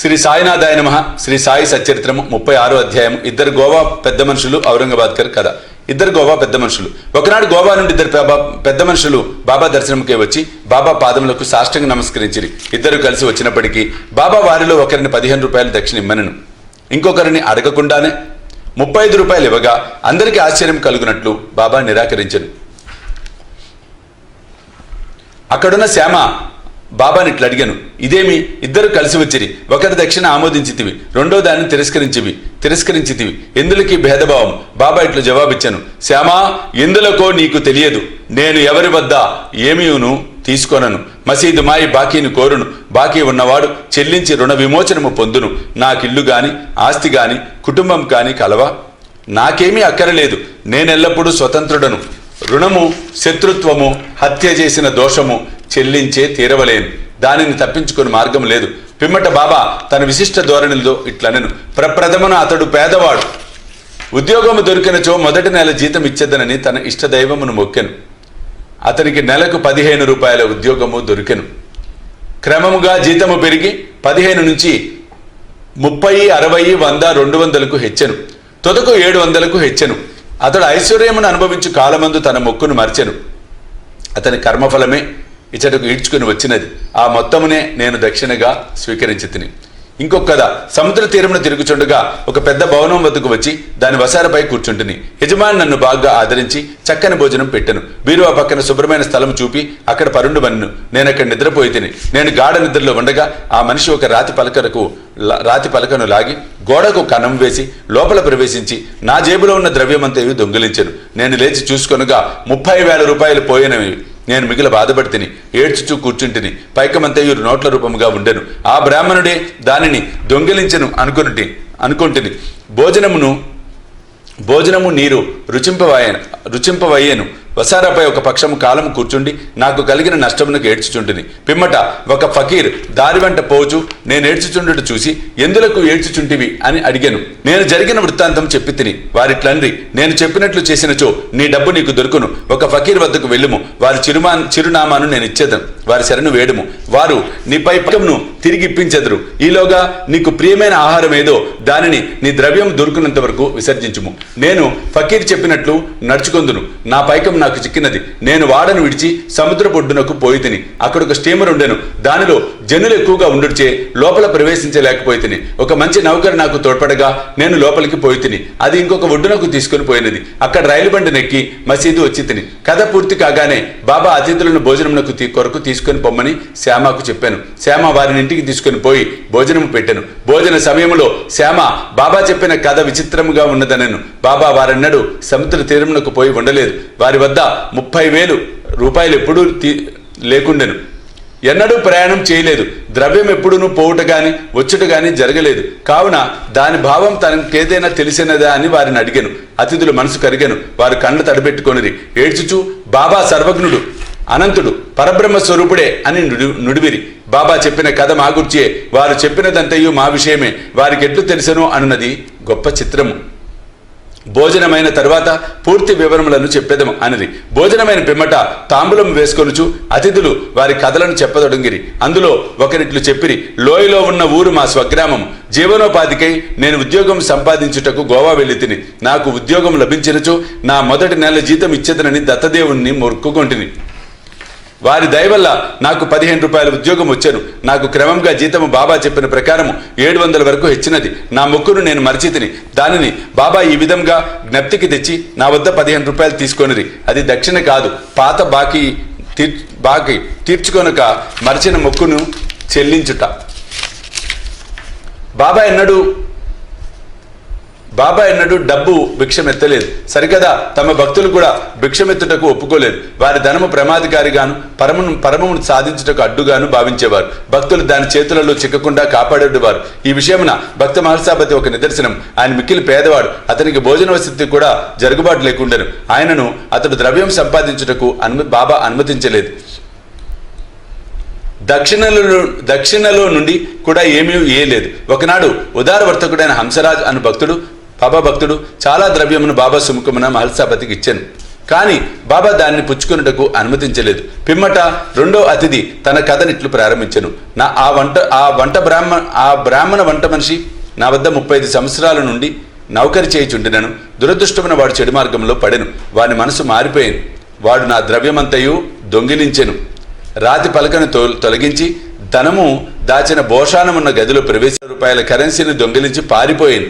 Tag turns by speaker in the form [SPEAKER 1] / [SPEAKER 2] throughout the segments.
[SPEAKER 1] శ్రీ సాయినాథాయ నమః. శ్రీ సాయి సచ్చరిత్రము 36వ అధ్యాయం. ఇద్దరు గోవా పెద్ద మనుషులు ఔరంగాబాద్కర్ కథ. ఇద్దరు గోవా పెద్ద మనుషులు. ఒకనాడు గోవా నుండి ఇద్దరు పెద్ద మనుషులు బాబా దర్శనంకే వచ్చి బాబా పాదములకు సాష్టాంగ నమస్కరించిరి. ఇద్దరు కలిసి వచ్చినప్పటికీ బాబా వారిలో ఒకరిని 15 రూపాయలు దక్షిణ ఇమ్మనను, ఇంకొకరిని అడగకుండానే 35 రూపాయలు ఇవ్వగా అందరికీ ఆశ్చర్యం కలుగునట్లు బాబా నిరాకరించను. అక్కడున్న శ్యామ బాబాని ఇట్లా అడిగాను, ఇదేమి ఇద్దరు కలిసి వచ్చిరి, ఒకరి దక్షిణ ఆమోదించితివి, రెండో దాన్ని తిరస్కరించితివి, ఎందులకి భేదభావం? బాబా ఇట్లు జవాబిచ్చాను, శ్యామా, ఎందులకో నీకు తెలియదు. నేను ఎవరి వద్ద ఏమీను తీసుకొనను. మసీదు మాయి బాకీని కోరును. బాకీ ఉన్నవాడు చెల్లించి రుణ విమోచనము పొందును. నాకిల్లు గాని ఆస్తి గాని కుటుంబం కాని కలవా? నాకేమీ అక్కరలేదు. నేనెల్లప్పుడూ స్వతంత్రుడను. రుణము, శత్రుత్వము, హత్య చేసిన దోషము చెల్లించే తీరవలేను. దానిని తప్పించుకుని మార్గం లేదు. పిమ్మట బాబా తన విశిష్ట ధోరణిలో ఇట్లనెను, ప్రప్రథమున అతడు పేదవాడు. ఉద్యోగము దొరికినచో మొదటి నెల జీతం ఇచ్చేదనని తన ఇష్టదైవమును మొక్కెను. అతనికి నెలకు 15 రూపాయల ఉద్యోగము దొరికెను. క్రమముగా జీతము పెరిగి 15 నుంచి 30, 60, 100, 200కు హెచ్చెను. తొదకు 700కు హెచ్చెను. అతడు ఐశ్వర్యమును అనుభవించు కాలమందు తన మొక్కును మర్చెను. అతని కర్మఫలమే ఇచ్చటకు ఈడ్చుకుని వచ్చినది. ఆ మొత్తమునే నేను దక్షిణగా స్వీకరించి తిని. ఇంకొక కథ. సముద్ర తీరమున తిరుగుచుండగా ఒక పెద్ద భవనం వద్దకు వచ్చి దాని వసారపై కూర్చుంటుని. యజమాని నన్ను బాగా ఆదరించి చక్కని భోజనం పెట్టెను. బీరువా పక్కన శుభ్రమైన స్థలం చూపి అక్కడ పరుండు వన్ను. నేను అక్కడ నిద్రపోయి తిని. నేను గాఢ నిద్రలో ఉండగా ఆ మనిషి ఒక రాతి పలకను లాగి గోడకు కన్నం వేసి లోపల ప్రవేశించి నా జేబులో ఉన్న ద్రవ్యమంతయు దొంగిలించెను. నేను లేచి చూసుకొనగా 30,000 రూపాయలు పోయినవి. నేను మిగిలిన బాధపడి తిని ఏడ్చుచూ కూర్చుంటిని. పైకమంతయు నోట్ల రూపముగా ఉండెను. ఆ బ్రాహ్మణుడే దానిని దొంగిలించెను అనుకుంటుని. భోజనము నీరు రుచింపవయ్యను. వసారాపై ఒక పక్షము కాలము కూర్చుండి నాకు కలిగిన నష్టమునకు ఏడ్చుచుంటిని. పిమ్మట ఒక ఫకీర్ దారి వెంట పోచు నేను ఏడ్చుచుండుట చూసి ఎందులకు ఏడ్చుచుంటివి అని అడిగాను. నేను జరిగిన వృత్తాంతం చెప్పి తిని వారిట్లండ్రి, నేను చెప్పినట్లు చేసినచో నీ డబ్బు నీకు దొరుకును. ఒక ఫకీర్ వద్దకు వెళ్ళుము, వారి చిరునామాను నేను ఇచ్చేదను, వారి శరణు వేడుము, వారు నీపై పైకమును తిరిగి ఇప్పించెదరు. ఈలోగా నీకు ప్రియమైన ఆహారం ఏదో దానిని నీ ద్రవ్యం దొరుకునంత వరకు విసర్జించుము. నేను ఫకీర్ చెప్పినట్లు నడుచుకొందును. నా పైకం నాకు చిక్కినది. నేను వాడను విడిచి సముద్ర ఒడ్డునకు పోయి తిని. అక్కడ ఒక స్టీమర్ ఉండెను. దానిలో జనులు ఎక్కువగా ఉండుచే లోపల ప్రవేశించలేకపోయి తిని. ఒక మంచి నౌకరు నాకు తోడ్పడగా నేను లోపలికి పోయి తిని. అది ఇంకొక ఒడ్డునకు తీసుకుని పోయినది. అక్కడ రైలు బండి నెక్కి మసీదు వచ్చి తిని. కథ పూర్తి కాగానే బాబా అతిథులను భోజనమునకు కొరకు తీసుకొని పొమ్మని శ్యామకు చెప్పాను. శ్యామ వారిని ఇంటికి తీసుకుని పోయి భోజనము పెట్టాను. భోజన సమయంలో శ్యామ బాబా చెప్పిన కథ విచిత్రముగా ఉన్నదనెను. బాబా వారన్నాడు సముద్ర తీరమునకు పోయి ఉండలేదు. వారి వద్ద 30,000 రూపాయలు ఎప్పుడూ లేకుండెను. ఎన్నడూ ప్రయాణం చేయలేదు. ద్రవ్యం ఎప్పుడూ పోవుట గాని వచ్చుట గాని జరగలేదు. కావున దాని భావం తనకేదైనా తెలిసినదా అని వారిని అడిగాను. అతిథులు మనసు కరిగాను. వారు కళ్ళ తడబెట్టుకొనిరి. ఏడ్చుచూ బాబా సర్వజ్ఞుడు, అనంతుడు, పరబ్రహ్మ స్వరూపుడే అని నుడివిరి. బాబా చెప్పిన కథ మా గుర్చియే. వారు చెప్పినదంతయు మా విషయమే. వారికి ఎట్లు తెలుసనో అన్నది గొప్ప చిత్రము. భోజనమైన తరువాత పూర్తి వివరములను చెప్పేదము అనిది. భోజనమైన పిమ్మట తాంబూలం వేసుకొనుచు అతిథులు వారి కథలను చెప్పదొడంగిరి. అందులో ఒకరిట్లు చెప్పిరి, లోయలో ఉన్న ఊరు మా స్వగ్రామము. జీవనోపాధికై నేను ఉద్యోగం సంపాదించుటకు గోవా వెళ్ళి తిని. నాకు ఉద్యోగం లభించినచో నా మొదటి నెల జీతం ఇచ్చేదనని దత్తదేవుణ్ణి మొక్కుకొంటిని. వారి దయవల్ల నాకు 15 రూపాయల ఉద్యోగం వచ్చాను. నాకు క్రమంగా జీతము బాబా చెప్పిన ప్రకారము 700 వరకు హెచ్చినది. నా మొక్కును నేను మరచితిని. దానిని బాబా ఈ విధంగా జ్ఞప్తికి తెచ్చి నా వద్ద 15 రూపాయలు తీసుకొనిరి. అది దక్షిణ కాదు, పాత బాకీ తీర్చుకొనక మరచిన మొక్కును చెల్లించుట. బాబా ఎన్నడూ డబ్బు భిక్షమెత్తలేదు. సరికదా తమ భక్తులు కూడా భిక్షమెత్తుటకు ఒప్పుకోలేదు. వారి ధనము ప్రమాదకారిగాను పరమమును సాధించుటకు అడ్డుగాను భావించేవారు. భక్తులు దాని చేతులలో చిక్కకుండా కాపాడేవారు. ఈ విషయమున భక్త మహర్షాపతి ఒక నిదర్శనం. ఆయన మిక్కిలి పేదవాడు. అతనికి భోజన వసతి కూడా జరుగుబాటు లేకుండెను. ఆయనను అతడు ద్రవ్యం సంపాదించుటకు బాబా అనుమతించలేదు. దక్షిణలో నుండి కూడా ఏమీ లేదు. ఒకనాడు ఉదారవర్తకుడైన హంసరాజ్ అను బాబా భక్తుడు చాలా ద్రవ్యమును బాబా సుముఖమున మహర్షాపతికి ఇచ్చాను. కానీ బాబా దాన్ని పుచ్చుకున్నటకు అనుమతించలేదు. పిమ్మట రెండో అతిథి తన కథనిట్లు ప్రారంభించెను. ఆ బ్రాహ్మణ వంట మనిషి నా వద్ద 35 సంవత్సరాల నుండి నౌకరి చేయుచుండినను. దురదృష్టమైన వాడు చెడు మార్గంలో పడెను. వాని మనసు మారిపోయాను. వాడు నా ద్రవ్యమంతయు దొంగిలించెను. రాతి పలకను తొలగించి ధనము దాచిన భోషానమున్న గదిలో రూపాయల కరెన్సీని దొంగిలించి పారిపోయాను.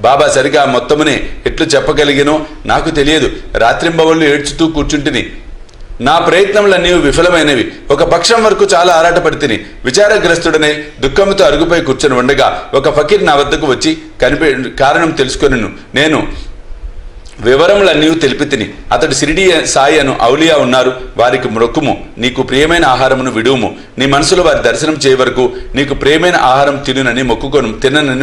[SPEAKER 1] బాబా సరిగా మొత్తమునే ఎట్లు చెప్పగలిగినో నాకు తెలియదు. రాత్రింబవళ్ళు ఏడ్చుతూ కూర్చుంటిని. నా ప్రయత్నములన్నీ విఫలమైనవి. ఒక పక్షం వరకు చాలా ఆరాటపడితిని. విచారగ్రస్తుడనే దుఃఖంతో అరుగుపై కూర్చొని ఉండగా ఒక ఫకీర్ నా వద్దకు వచ్చి కారణం తెలుసుకొనిను. నేను వివరములన్నీ తెలిపి తిని. అతడు షిరిడి సాయి అను ఔలియా ఉన్నారు, వారికి మొక్కుము, నీకు ప్రియమైన ఆహారమును విడువుము, నీ మనసులో వారి దర్శనం చేయ వరకు నీకు ప్రియమైన ఆహారం తిననని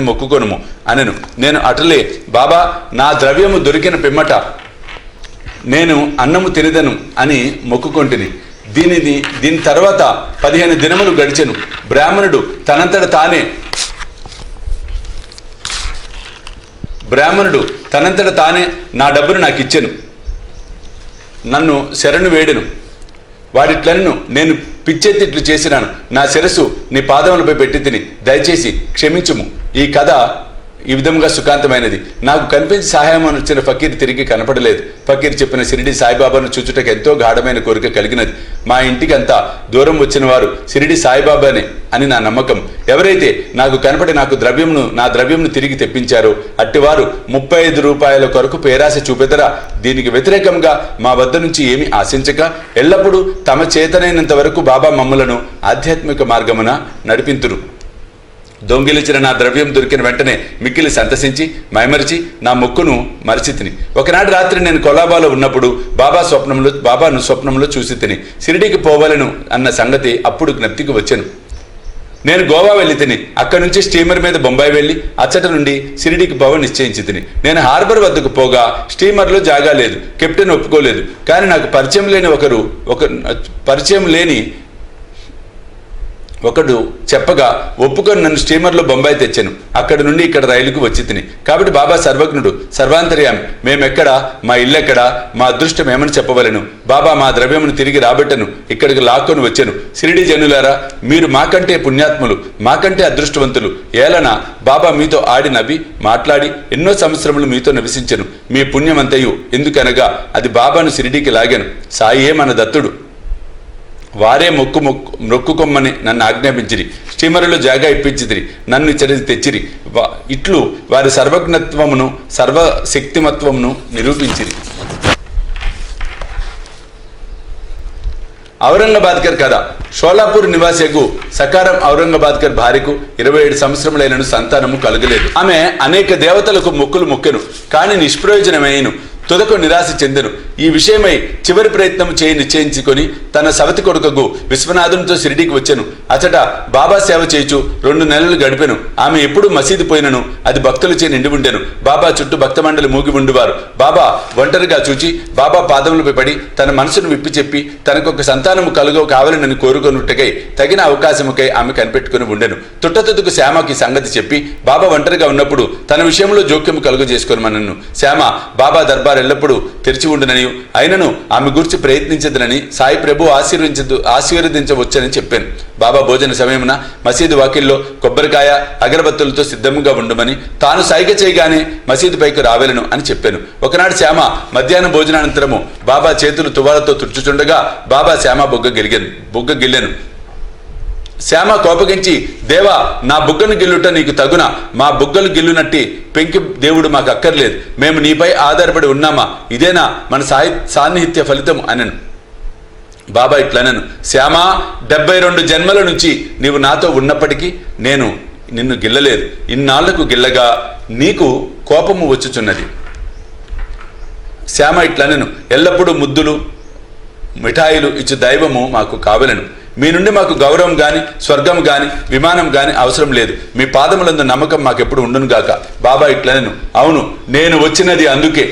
[SPEAKER 1] మొక్కుకొనుము అనెను. నేను అటలే, బాబా నా ద్రవ్యము దొరికిన పిమ్మట నేను అన్నము తినదను అని మొక్కుకొంటిని. దీని తర్వాత 15 దినములు గడిచెను. బ్రాహ్మణుడు తనంతట తానే నా డబ్బును నాకు ఇచ్చెను. నన్ను శరణు వేడెను. వాడిట్లను, నేను పిచ్చెత్తి ఇట్లు చేసినాను. నా శిరస్సు నీ పాదములపై పెట్టి తిని, దయచేసి క్షమించుము. ఈ కథ ఈ విధంగా సుఖాంతమైనది. నాకు కనిపించి సహాయం వచ్చిన ఫకీర్ తిరిగి కనపడలేదు. ఫకీర్ చెప్పిన షిరిడి సాయిబాబాను చూచుటకు ఎంతో గాఢమైన కోరిక కలిగినది. మా ఇంటికి అంతా దూరం వచ్చిన వారు షిరిడి సాయిబాబానే అని నా నమ్మకం. ఎవరైతే నాకు కనపడి నా ద్రవ్యంను తిరిగి తెప్పించారో అట్టివారు 35 రూపాయల కొరకు పేరాశ చూపెదరా. దీనికి వ్యతిరేకంగా మా వద్ద నుంచి ఏమి ఆశించక ఎల్లప్పుడూ తమ చేతనైనంత వరకు బాబా మమ్ములను ఆధ్యాత్మిక మార్గమున నడిపింతురు. దొంగిలించిన నా ద్రవ్యం దొరికిన వెంటనే మిక్కిలి సంతసించి మైమరిచి నా మొక్కును మరచి తిని. ఒకనాటి రాత్రి నేను కొలాబాలో ఉన్నప్పుడు బాబాను స్వప్నంలో చూసి తిని. షిరిడీకి పోవాలను అన్న సంగతి అప్పుడు జ్ఞప్తికి వచ్చాను. నేను గోవా వెళ్ళి తిని. అక్కడి నుంచి స్టీమర్ మీద బొంబాయి వెళ్ళి అచ్చట నుండి షిరిడీకి పోవ నిశ్చయించి తిని. నేను హార్బర్ వద్దకు పోగా స్టీమర్లో జాగా లేదు. కెప్టెన్ ఒప్పుకోలేదు. కానీ నాకు పరిచయం లేని ఒకడు చెప్పగా ఒప్పుకొని నన్ను స్టీమర్లో బొంబాయి తెచ్చాను. అక్కడి నుండి ఇక్కడ రైలుకు వచ్చి తిని. కాబట్టి బాబా సర్వజ్ఞుడు, సర్వాంతర్యామి. మేమెక్కడా, మా ఇల్లెక్కడా, మా అదృష్టం ఏమని చెప్పవలను. బాబా మా ద్రవ్యమును తిరిగి రాబట్టను ఇక్కడికి లాక్కొని వచ్చాను. షిరిడి జనులారా, మీరు మాకంటే పుణ్యాత్ములు, మాకంటే అదృష్టవంతులు. ఏలన బాబా మీతో ఆడి నవ్వి మాట్లాడి ఎన్నో సంవత్సరములు మీతో నివసించను. మీ పుణ్యమంతయు ఎందుకనగా అది బాబాను షిరిడీకి లాగాను. సాయే మన దత్తుడు. వారే మొక్కుకొమ్మని నన్ను ఆజ్ఞాపించిరి. స్టీమరులో జాగా ఇప్పించిదిరి. నన్ను ఇచ్చడి తెచ్చిరి. ఇట్లు వారి సర్వజ్ఞత్వమును సర్వశక్తిమత్వమును నిరూపించిరి. ఔరంగాబాద్కర్ కథ. షోలాపూర్ నివాసికు సకారం ఔరంగాబాద్కర్ భార్యకు 27 సంవత్సరములైనను సంతానము కలగలేదు. ఆమె అనేక దేవతలకు మొక్కెను, కానీ నిష్ప్రయోజనమైనను. తుదకు నిరాశ చెందెను. ఈ విషయమై చివరి ప్రయత్నం నిశ్చయించుకొని తన సవతి కొడుకకు విశ్వనాథంతో షిరిడీకి వచ్చాను. అచట బాబా సేవ చేయుచు 2 నెలలు గడిపెను. ఆమె ఎప్పుడు మసీదు పోయినను అది భక్తులచే నిండి ఉండెను. బాబా చుట్టూ భక్తమండలి మూగి ఉండివారు. బాబా ఒంటరిగా చూచి బాబా పాదములపై పడి తన మనసును విప్పి చెప్పి తనకొక సంతానము కావాలనని కోరుకొనుటకై తగిన అవకాశముకై ఆమె కనిపెట్టుకుని ఉండెను. తుట్టతుదుకు శ్యామకి సంగతి చెప్పి బాబా ఒంటరిగా ఉన్నప్పుడు తన విషయంలో జోక్యము కలుగజేసుకొనమనను. శ్యామ బాబా దర్బార్ ఎల్లప్పుడూ తెరిచి ఉండునని, అయినను ఆమె గురించి ప్రయత్నించదనని సాయి ప్రభు ఆశీర్వదించవచ్చని చెప్పాను. బాబా భోజన సమయమున మసీదు వాకిల్లో కొబ్బరికాయ అగరబత్తులతో సిద్ధంగా ఉండమని, తాను సైగ చేయగానే మసీదు పైకి రావేలను అని చెప్పాను. ఒకనాడు శ్యామ మధ్యాహ్నం భోజనానంతరము బాబా చేతులు తువాలతో తుడుచుచుండగా బాబా శ్యామ బుగ్గ గిల్లెను. శ్యామ కోపగించి, దేవా, నా బుగ్గను గిల్లుట నీకు తగునా? మా బుగ్గలు గిల్లునట్టి పెంకి దేవుడు మాకు అక్కర్లేదు. మేము నీపై ఆధారపడి ఉన్నామా? ఇదేనా మన సాన్నిహిత్య ఫలితం అనను. బాబా ఇట్లనను, శ్యామ, 72 జన్మల నుంచి నీవు నాతో ఉన్నప్పటికీ నేను నిన్ను గిల్లలేదు. ఇన్నాళ్లకు గిల్లగా నీకు కోపము వచ్చుచున్నది. శ్యామ ఇట్లనను, ఎల్లప్పుడూ ముద్దులు మిఠాయిలు ఇచ్చు దైవము మాకు కావలను. మీ నుండి మాకు గౌరవం గాని, స్వర్గం గాని, విమానం గాని అవసరం లేదు. మీ పాదములందు నమ్మకం మాకెప్పుడు ఉండును గాక. బాబా ఇట్లనను, అవును, నేను వచ్చినది అందుకే.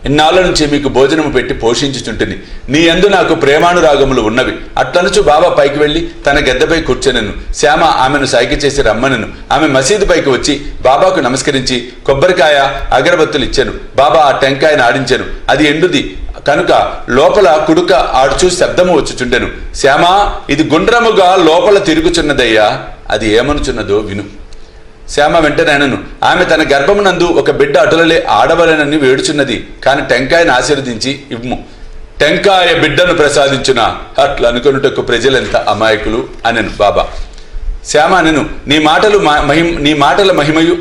[SPEAKER 1] ఇన్నాళ్ళ నుంచి మీకు భోజనము పెట్టి పోషించుచుంటుంది. నీ యందు నాకు ప్రేమానురాగములు ఉన్నవి. అట్లనుచు బాబా పైకి వెళ్లి తన గెద్దపై కూర్చొనెను. శ్యామ ఆమెను సైగ చేసి రమ్మనెను. ఆమె మసీదు పైకి వచ్చి బాబాకు నమస్కరించి కొబ్బరికాయ అగరబత్తులు ఇచ్చాను. బాబా ఆ టెంకాయను ఆడించెను. అది ఎండుది కనుక లోపల కుడుక ఆడుచూ శబ్దము వచ్చుచుండెను. శ్యామా, ఇది గుండ్రముగా లోపల తిరుగుచున్నదయ్యా, అది ఏమనుచున్నదో విను. శ్యామ వెంటనే అనను, ఆమె తన గర్భమునందు ఒక బిడ్డ అటులలే ఆడవలనని వేడుచున్నది, కాని టెంకాయను ఆశీర్వదించి ఇవ్వు. టెంకాయ బిడ్డను ప్రసాదించునా, అట్లా అనుకొనుటకు ప్రజలెంత అమాయకులు అనెను బాబా. శ్యామ అనెను, నీ మాటల మహిమయు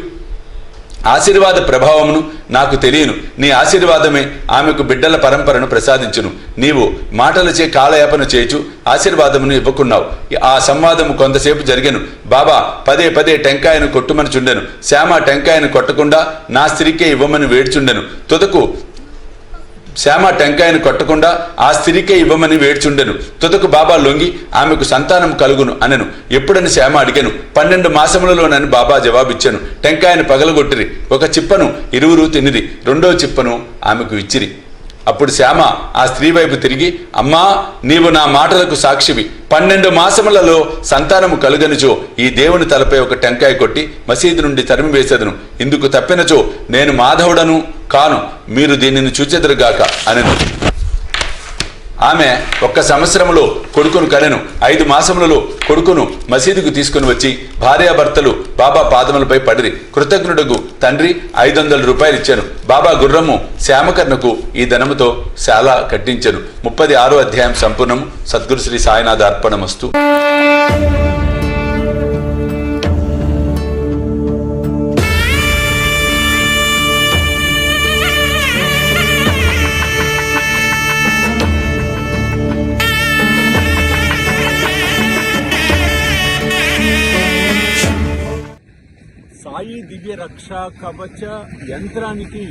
[SPEAKER 1] ఆశీర్వాద ప్రభావమును నాకు తెలియను. నీ ఆశీర్వాదమే ఆమెకు బిడ్డల పరంపరను ప్రసాదించును. నీవు మాటలచే కాలయాపన చేయుచు ఆశీర్వాదమును ఇవ్వకున్నావు. ఆ సంవాదము కొంతసేపు జరిగెను. బాబా పదే పదే టెంకాయను కొట్టుమని చుండెను. శ్యామ టెంకాయను కొట్టకుండా నా స్త్రీకే ఇవ్వమని వేడ్చుండెను. తుదకు శ్యామ టెంకాయను కొట్టకుండా ఆ స్త్రీకే ఇవ్వమని వేడ్చుండెను. తుదకు బాబా లొంగి ఆమెకు సంతానం కలుగును అనెను. ఎప్పుడని శ్యామ అడిగాను. 12 మాసములలోనని బాబా జవాబిచ్చాను. టెంకాయను పగలగొట్టిరి. ఒక చిప్పను ఇరువురు తినిరి. 2వ చిప్పను ఆమెకు ఇచ్చిరి. అప్పుడు శ్యామ ఆ స్త్రీ వైపు తిరిగి, అమ్మా, నీవు నా మాటలకు సాక్షివి. 12 మాసములలో సంతానము కలుగనిచో ఈ దేవుని తలపై ఒక టెంకాయ కొట్టి మసీదు నుండి తరిమి వేసేదను. ఇందుకు తప్పినచో నేను మాధవుడను కాను, మీరు దీనిని చూచెదరుగాక అనెను. ఆమె 1 సంవత్సరములో కొడుకును కనెను. 5 మాసములలో కొడుకును మసీదుకు తీసుకుని వచ్చి భార్యాభర్తలు బాబా పాదములపై పడిరి. కృతజ్ఞుడుగు తండ్రి 500 రూపాయలు ఇచ్చాను. బాబా గుర్రము శ్యామకర్ణకు ఈ ధనముతో శాల కట్టించెను. 36వ అధ్యాయం సంపూర్ణము. సద్గురు శ్రీ సాయినాథ అర్పణమస్తు.
[SPEAKER 2] సాయి దివ్య రక్ష కవచ యంత్రానికి